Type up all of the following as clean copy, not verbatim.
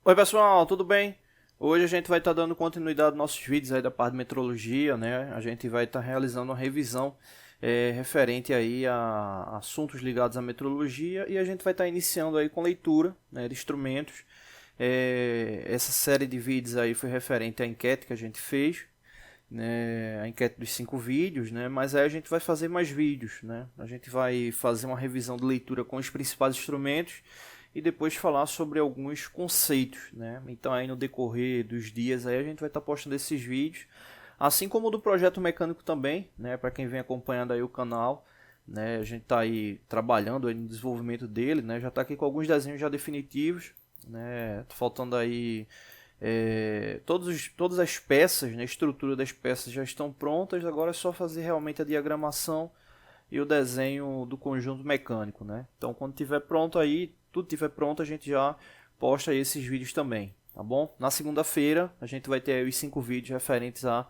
Oi pessoal, tudo bem? Hoje a gente vai estar dando continuidade aos nossos vídeos aí da parte de metrologia, né? A gente vai estar realizando uma revisão referente aí a assuntos ligados à metrologia e a gente vai estar iniciando aí com leitura, né, de instrumentos. Essa série de vídeos aí foi referente à enquete que a gente fez, né, a enquete dos 5 vídeos, né? Mas aí a gente vai fazer mais vídeos, né? A gente vai fazer uma revisão de leitura com os principais instrumentos e depois falar sobre alguns conceitos, né? Então aí no decorrer dos dias aí a gente vai estar postando esses vídeos, assim como o do projeto mecânico também, né? Para quem vem acompanhando aí o canal, né? A gente está aí trabalhando aí no desenvolvimento dele, né? Já está aqui com alguns desenhos já definitivos, né? Tá faltando aí todas as peças, né? A estrutura das peças já estão prontas, agora é só fazer realmente a diagramação e o desenho do conjunto mecânico, né? Então quando tiver pronto aí, tudo tiver pronto, a gente já posta aí esses vídeos também, tá bom? Na segunda-feira a gente vai ter aí os 5 vídeos referentes a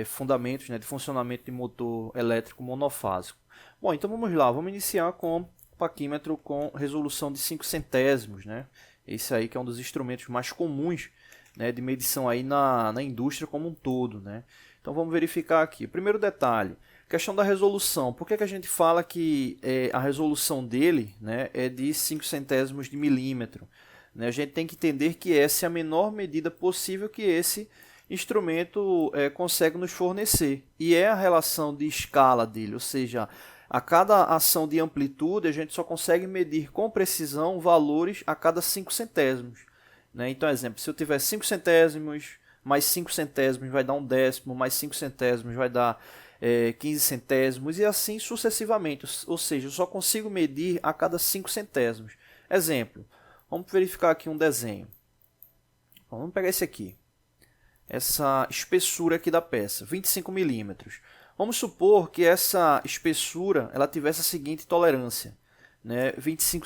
fundamentos, né, de funcionamento de motor elétrico monofásico. Bom, então vamos lá, vamos iniciar com o paquímetro com resolução de 5 centésimos, né? Esse aí que é um dos instrumentos mais comuns, né, de medição aí na indústria como um todo, né? Então vamos verificar aqui. Primeiro detalhe, questão da resolução. Por que a gente fala que a resolução dele, né, é de 5 centésimos de milímetro? Né? A gente tem que entender que essa é a menor medida possível que esse instrumento consegue nos fornecer. E é a relação de escala dele, ou seja, a cada ação de amplitude a gente só consegue medir com precisão valores a cada 5 centésimos. Né? Então, exemplo, se eu tiver 5 centésimos, mais 5 centésimos vai dar um décimo, mais 5 centésimos vai dar 15 centésimos e assim sucessivamente. Ou seja, eu só consigo medir a cada 5 centésimos. Exemplo, vamos verificar aqui um desenho. Vamos pegar esse aqui. Essa espessura aqui da peça, 25 milímetros. Vamos supor que essa espessura ela tivesse a seguinte tolerância, né? 25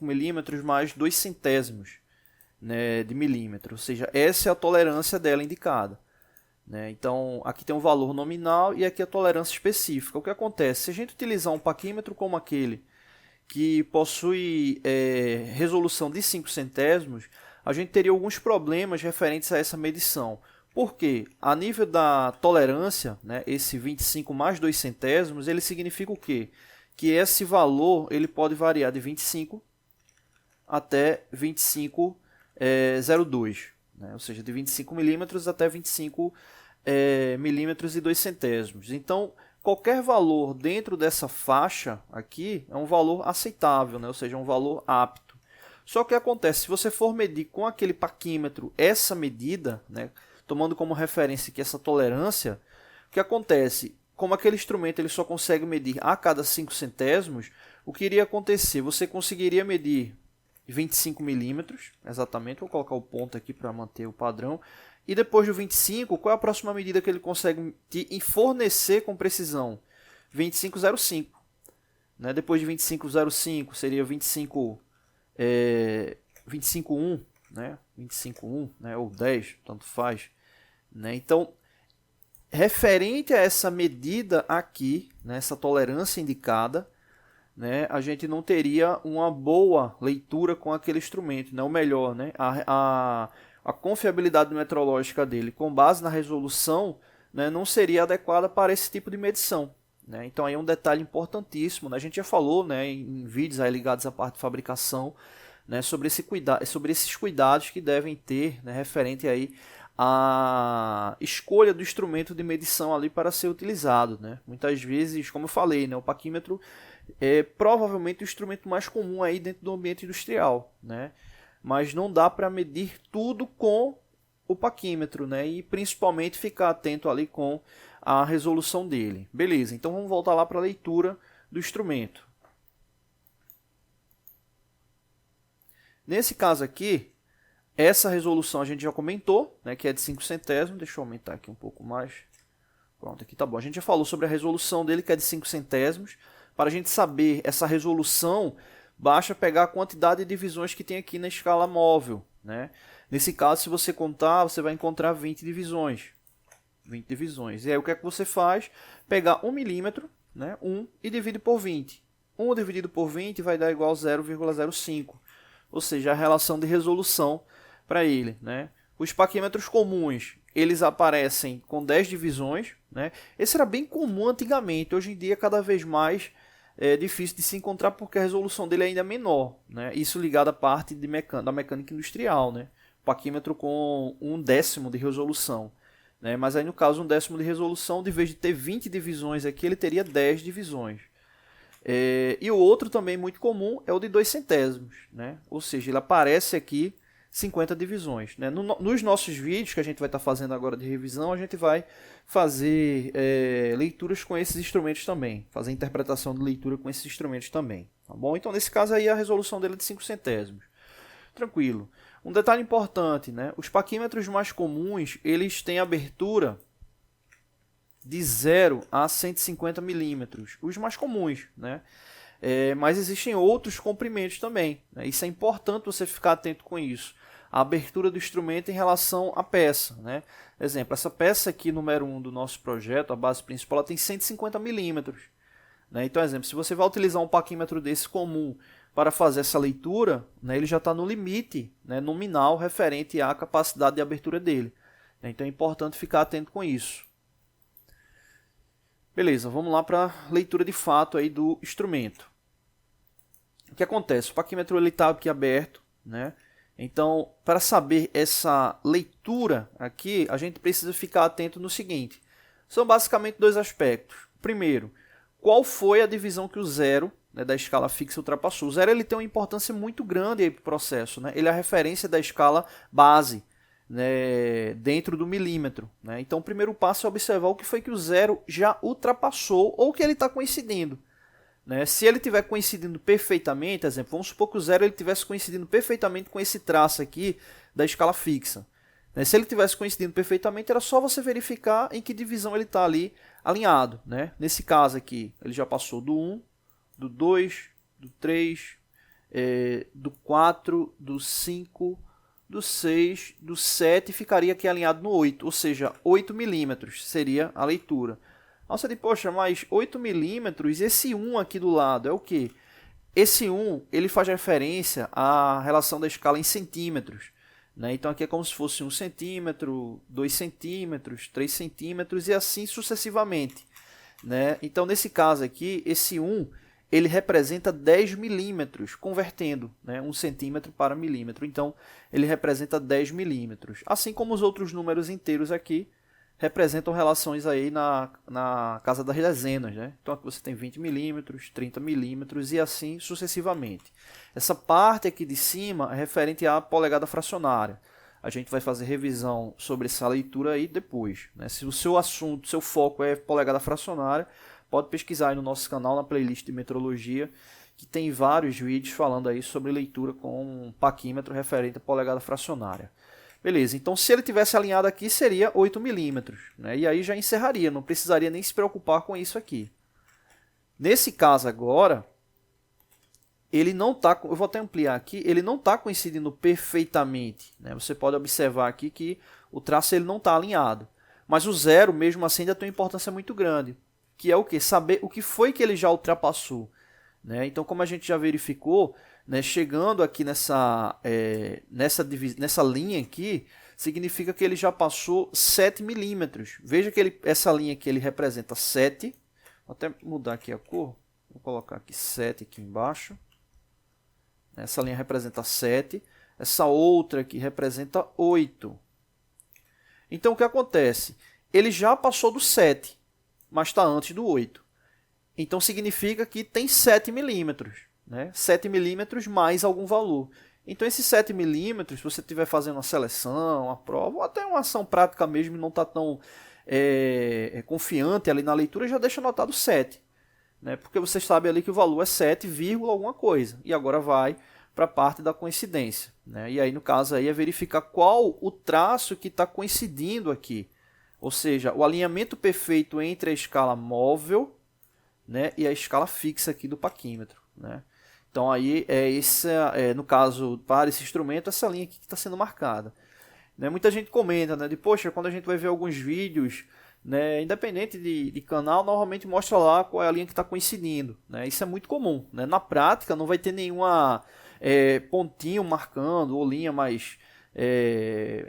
milímetros mais 2 centésimos, né, de milímetro. Ou seja, essa é a tolerância dela indicada. Né? Então, aqui tem um valor nominal e aqui a tolerância específica. O que acontece? Se a gente utilizar um paquímetro como aquele, que possui resolução de 5 centésimos, a gente teria alguns problemas referentes a essa medição. Por quê? A nível da tolerância, né, esse 25 mais 2 centésimos, ele significa o quê? Que esse valor ele pode variar de 25 até 25,02. Né? Ou seja, de 25 milímetros até 25 milímetros e 2 centésimos. Então, qualquer valor dentro dessa faixa aqui é um valor aceitável, né? Ou seja, um valor apto. Só que acontece, se você for medir com aquele paquímetro essa medida, né, tomando como referência aqui essa tolerância, o que acontece? Como aquele instrumento ele só consegue medir a cada 5 centésimos, o que iria acontecer? Você conseguiria medir 25 milímetros, exatamente, vou colocar o ponto aqui para manter o padrão, e depois do 25, qual é a próxima medida que ele consegue te fornecer com precisão? 25,05. Né? Depois de 25,05 seria 25,1, né? 25,1, né? Ou 10, tanto faz. Né? Então, referente a essa medida aqui, né? Essa tolerância indicada, né? A gente não teria uma boa leitura com aquele instrumento, né? Ou melhor, né? A confiabilidade metrológica dele, com base na resolução, né, não seria adequada para esse tipo de medição. Né? Então, aí é um detalhe importantíssimo. Né? A gente já falou, né, em vídeos aí ligados à parte de fabricação, né, sobre esses cuidados que devem ter, né, referente aí à escolha do instrumento de medição ali para ser utilizado. Né? Muitas vezes, como eu falei, né, o paquímetro é provavelmente o instrumento mais comum aí dentro do ambiente industrial, né? Mas não dá para medir tudo com o paquímetro, né? E principalmente ficar atento ali com a resolução dele. Beleza, então vamos voltar lá para a leitura do instrumento. Nesse caso aqui, essa resolução a gente já comentou, né, que é de 5 centésimos. Deixa eu aumentar aqui um pouco mais. Pronto, aqui tá bom. A gente já falou sobre a resolução dele, que é de 5 centésimos. Para a gente saber essa resolução, basta pegar a quantidade de divisões que tem aqui na escala móvel. Né? Nesse caso, se você contar, você vai encontrar 20 divisões. 20 divisões. E aí o que é que você faz? Pegar 1 milímetro, né? 1 e divide por 20. 1 dividido por 20 vai dar igual a 0,05. ou seja, a relação de resolução para ele, né? Os paquímetros comuns, eles aparecem com 10 divisões, né? Esse era bem comum antigamente, hoje em dia cada vez mais é difícil de se encontrar porque a resolução dele ainda é menor, né? Isso ligado à parte da mecânica industrial, né? Paquímetro com 1/10 de resolução, né? Mas aí no caso 1/10 de resolução, de vez de ter 20 divisões aqui, ele teria 10 divisões. E o outro também muito comum é o de 2 centésimos, né? Ou seja, ele aparece aqui 50 divisões, né? Nos nossos vídeos que a gente vai estar fazendo agora de revisão, a gente vai fazer leituras com esses instrumentos também, fazer interpretação de leitura com esses instrumentos também, tá bom? Então nesse caso aí a resolução dele é de 5 centésimos. Tranquilo. Um detalhe importante, né? Os paquímetros mais comuns, eles têm abertura de 0 a 150 milímetros, os mais comuns, né? Mas existem outros comprimentos também, né? Isso é importante você ficar atento com isso. A abertura do instrumento em relação à peça, né? Exemplo, essa peça aqui, número 1 do nosso projeto, a base principal, ela tem 150 milímetros, né? Então, exemplo, se você vai utilizar um paquímetro desse comum para fazer essa leitura, né, ele já está no limite, né, nominal referente à capacidade de abertura dele. Então é importante ficar atento com isso. Beleza, vamos lá para a leitura de fato aí do instrumento. O que acontece? O paquímetro está aqui aberto, né? Então, para saber essa leitura aqui, a gente precisa ficar atento no seguinte. São basicamente dois aspectos. Primeiro, qual foi a divisão que o zero, né, da escala fixa ultrapassou? O zero ele tem uma importância muito grande para o processo, né? Ele é a referência da escala base, né, dentro do milímetro, né? Então o primeiro passo é observar o que foi que o zero já ultrapassou ou que ele está coincidindo, né? Se ele estiver coincidindo perfeitamente, exemplo, vamos supor que o zero ele estivesse coincidindo perfeitamente com esse traço aqui da escala fixa, né? Se ele estivesse coincidindo perfeitamente, era só você verificar em que divisão ele está ali alinhado, né? Nesse caso aqui, ele já passou do 1, do 2, do 3, do 4, do 5, do 6, do 7, ficaria aqui alinhado no 8, ou seja, 8 milímetros seria a leitura. Aí você diz, poxa, mas 8 milímetros, esse 1 aqui do lado é o quê? Esse 1 ele faz referência à relação da escala em centímetros, né? Então aqui é como se fosse 1 centímetro, 2 centímetros, 3 centímetros e assim sucessivamente, né? Então nesse caso aqui, esse 1 ele representa 10 milímetros, convertendo, né, 1 centímetro para milímetro. Então, ele representa 10 milímetros. Assim como os outros números inteiros aqui representam relações aí na casa das dezenas, né? Então, aqui você tem 20 milímetros, 30 milímetros e assim sucessivamente. Essa parte aqui de cima é referente à polegada fracionária. A gente vai fazer revisão sobre essa leitura aí depois, né? Se o seu assunto, seu foco é polegada fracionária, pode pesquisar aí no nosso canal, na playlist de metrologia, que tem vários vídeos falando aí sobre leitura com um paquímetro referente à polegada fracionária. Beleza, então se ele tivesse alinhado aqui, seria 8 milímetros, né? E aí já encerraria, não precisaria nem se preocupar com isso aqui. Nesse caso agora, ele não está, eu vou até ampliar aqui, ele não está coincidindo perfeitamente, né? Você pode observar aqui que o traço ele não está alinhado. Mas o zero, mesmo assim, ainda tem uma importância muito grande, que é o que? Saber o que foi que ele já ultrapassou, né? Então, como a gente já verificou, né, chegando aqui nessa linha aqui, significa que ele já passou 7 milímetros. Veja que essa linha aqui ele representa 7. Vou até mudar aqui a cor. Vou colocar aqui 7 aqui embaixo. Essa linha representa 7. Essa outra aqui representa 8. Então, o que acontece? Ele já passou do 7. Mas está antes do 8. Então significa que tem 7 milímetros, né? 7 milímetros mais algum valor. Então esses 7 milímetros, se você estiver fazendo uma seleção, uma prova, ou até uma ação prática mesmo e não está tão confiante ali na leitura, já deixa anotado 7. Né? Porque você sabe ali que o valor é 7, alguma coisa. E agora vai para a parte da coincidência. Né? E aí no caso aí é verificar qual o traço que está coincidindo aqui. Ou seja, o alinhamento perfeito entre a escala móvel, né, e a escala fixa aqui do paquímetro. Né? Então, aí no caso, para esse instrumento, essa linha aqui que está sendo marcada. Né? Muita gente comenta, né, poxa, quando a gente vai ver alguns vídeos, né, independente de canal, normalmente mostra lá qual é a linha que está coincidindo. Né? Isso é muito comum. Né? Na prática, não vai ter nenhuma pontinho marcando, ou linha mais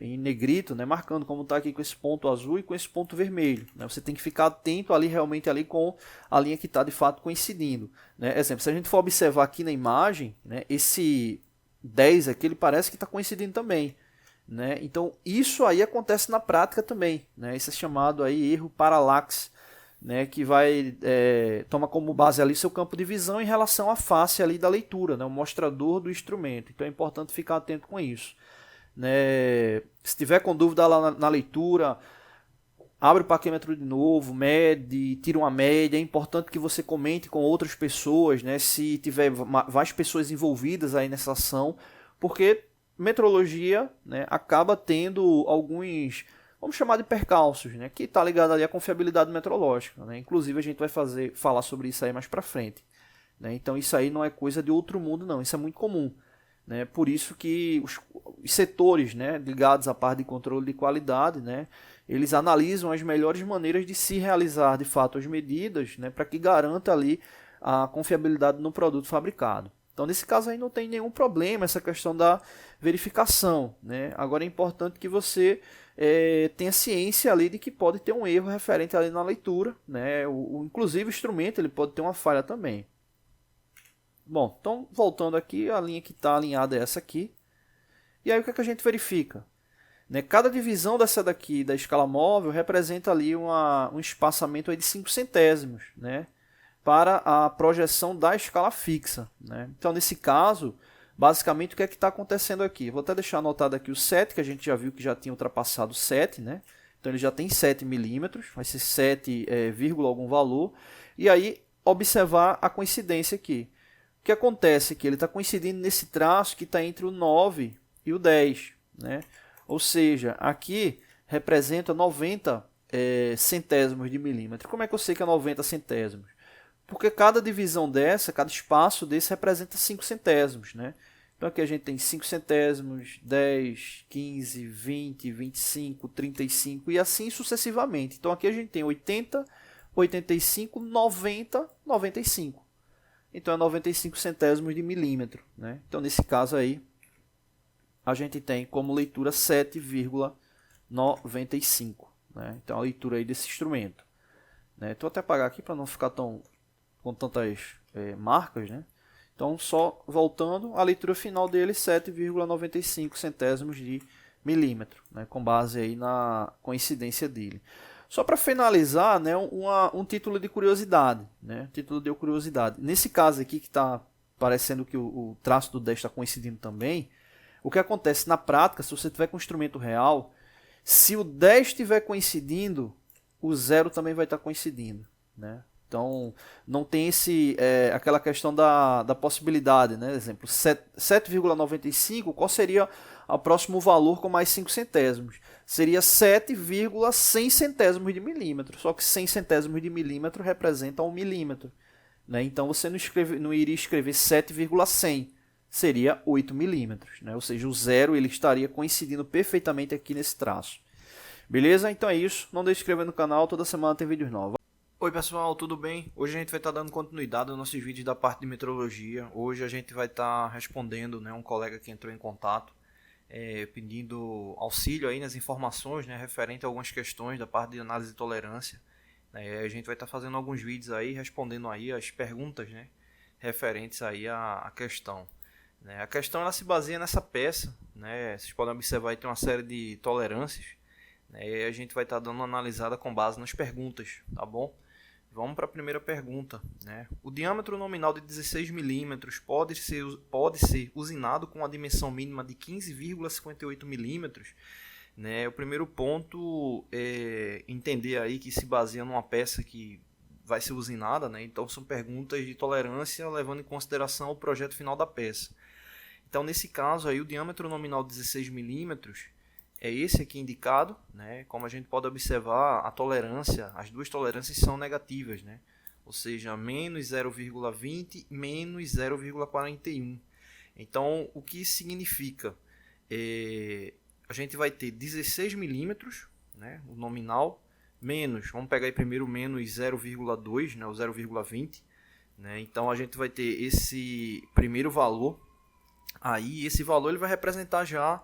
em negrito, né, marcando como está aqui com esse ponto azul e com esse ponto vermelho. Né? Você tem que ficar atento ali realmente ali com a linha que está de fato coincidindo. Né? Exemplo, se a gente for observar aqui na imagem, né, esse 10 aqui ele parece que está coincidindo também. Né? Então isso aí acontece na prática também. Né? Isso é chamado aí erro paralaxe. Né, que vai toma como base ali seu campo de visão em relação à face ali da leitura, né, o mostrador do instrumento. Então é importante ficar atento com isso. Né? Se tiver com dúvida lá na leitura, abre o parquímetro de novo, mede, tira uma média. É importante que você comente com outras pessoas, né, se tiver várias pessoas envolvidas aí nessa ação, porque metrologia, né, acaba tendo alguns, vamos chamar de percalços, né, que está ligado ali à confiabilidade metrológica. Né? Inclusive a gente vai falar sobre isso aí mais para frente. Né? Então isso aí não é coisa de outro mundo, não. Isso é muito comum. Né? Por isso que os setores, né, ligados à parte de controle de qualidade, né, eles analisam as melhores maneiras de se realizar de fato as medidas, né, para que garanta ali a confiabilidade no produto fabricado. Então, nesse caso aí não tem nenhum problema essa questão da verificação. Né? Agora é importante que você tenha ciência ali de que pode ter um erro referente ali na leitura. Né? Inclusive o instrumento ele pode ter uma falha também. Bom, então voltando aqui, a linha que está alinhada é essa aqui. E aí o que, é que a gente verifica? Né? Cada divisão dessa daqui da escala móvel representa ali um espaçamento aí de 5 centésimos, né? Para a projeção da escala fixa. Né? Então, nesse caso, basicamente, o que é que está acontecendo aqui? Vou até deixar anotado aqui o 7, que a gente já viu que já tinha ultrapassado 7. Né? Então, ele já tem 7 milímetros, vai ser 7, algum valor. E aí, observar a coincidência aqui. O que acontece aqui? Ele está coincidindo nesse traço que está entre o 9 e o 10. Né? Ou seja, aqui representa 90 centésimos de milímetro. Como é que eu sei que é 90 centésimos? Porque cada divisão dessa, cada espaço desse representa 5 centésimos. Né? Então aqui a gente tem 5 centésimos, 10, 15, 20, 25, 35 e assim sucessivamente. Então aqui a gente tem 80, 85, 90, 95. Então é 95 centésimos de milímetro. Né? Então nesse caso aí, a gente tem como leitura 7,95. Né? Então a leitura aí desse instrumento. Né? Vou até apagar aqui para não ficar com tantas marcas. Né? Então só voltando, a leitura final dele 7,95 centésimos de milímetro. Né? Com base aí na coincidência dele. Só para finalizar, né, um título de curiosidade. Né? Título de curiosidade. Nesse caso aqui que está parecendo que o traço do 10 está coincidindo também, o que acontece na prática, se você tiver com um instrumento real, se o 10 estiver coincidindo, o 0 também vai estar coincidindo. Né? Então, não tem aquela questão da possibilidade. Né? Exemplo, 7,95, qual seria o próximo valor com mais 5 centésimos? Seria 7,100 centésimos de milímetro. Só que 100 centésimos de milímetro representa 1 milímetro. Né? Então, você não iria escrever 7,100. Seria 8 milímetros. Né? Ou seja, o 0 ele estaria coincidindo perfeitamente aqui nesse traço. Beleza? Então é isso. Não deixe de se inscrever no canal. Toda semana tem vídeos novos. Oi pessoal, tudo bem? Hoje a gente vai estar dando continuidade aos nossos vídeos da parte de metrologia. Hoje a gente vai estar respondendo, né, um colega que entrou em contato pedindo auxílio aí nas informações, né, referente a algumas questões da parte de análise de tolerância. A gente vai estar fazendo alguns vídeos aí respondendo aí as perguntas, né, referentes aí à questão. A questão ela se baseia nessa peça, né? Vocês podem observar que tem uma série de tolerâncias, né? E a gente vai estar dando uma analisada com base nas perguntas, tá bom? Vamos para a primeira pergunta. Né? O diâmetro nominal de 16 milímetros pode ser usinado com a dimensão mínima de 15,58 milímetros. Né? O primeiro ponto é entender aí que se baseia numa peça que vai ser usinada, né? Então são perguntas de tolerância levando em consideração o projeto final da peça. Então nesse caso aí o diâmetro nominal de 16 milímetros é esse aqui indicado, né? Como a gente pode observar, a tolerância, as duas tolerâncias são negativas, né? Ou seja, menos 0,20 menos 0,41. Então o que isso significa? A gente vai ter 16 milímetros, né? O nominal, menos, vamos pegar aí primeiro menos 0,2, né, o 0,20, né? Então a gente vai ter esse primeiro valor Aí esse valor ele vai representar já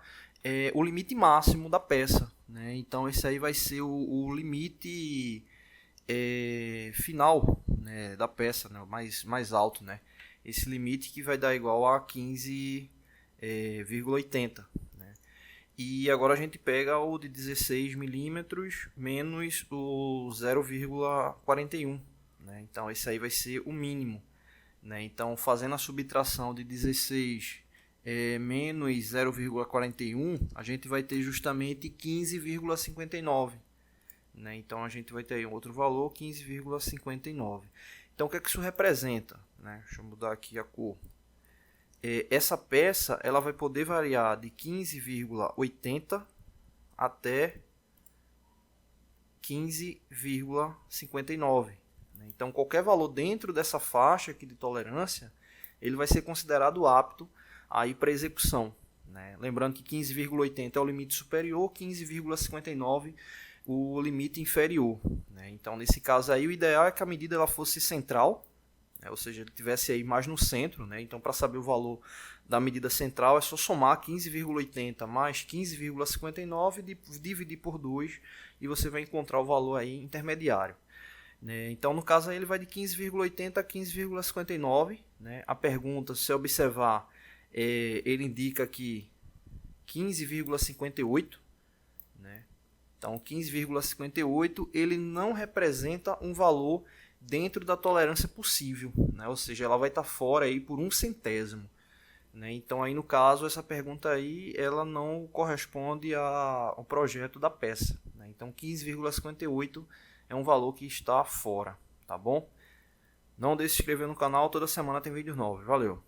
o limite máximo da peça, né? Então esse aí vai ser o limite final, né, da peça, né, mais alto, né? Esse limite que vai dar igual a 15,80. Né? E agora a gente pega o de 16 milímetros menos o 0,41. Né? Então esse aí vai ser o mínimo. Né? Então fazendo a subtração de 16 menos 0,41, a gente vai ter justamente 15,59. Né? Então a gente vai ter aí um outro valor, 15,59. Então o que é que isso representa? Né? Deixa eu mudar aqui a cor. Essa peça ela vai poder variar de 15,80 até 15,59. Né? Então qualquer valor dentro dessa faixa aqui de tolerância, ele vai ser considerado apto aí para execução. Né? Lembrando que 15,80 é o limite superior, 15,59 o limite inferior. Né? Então, nesse caso aí, o ideal é que a medida ela fosse central, né? Ou seja, ele estivesse aí mais no centro. Né? Então, para saber o valor da medida central, é só somar 15,80 mais 15,59 e dividir por 2 e você vai encontrar o valor aí intermediário. Né? Então, no caso aí, ele vai de 15,80 a 15,59. Né? A pergunta, se você observar, ele indica aqui 15,58. Né? Então, 15,58 ele não representa um valor dentro da tolerância possível, né? Ou seja, ela vai estar fora aí por 1/100. Né? Então, aí no caso, essa pergunta aí ela não corresponde ao projeto da peça. Né? Então, 15,58 é um valor que está fora, tá bom? Não deixe de se inscrever no canal, toda semana tem vídeos novos. Valeu!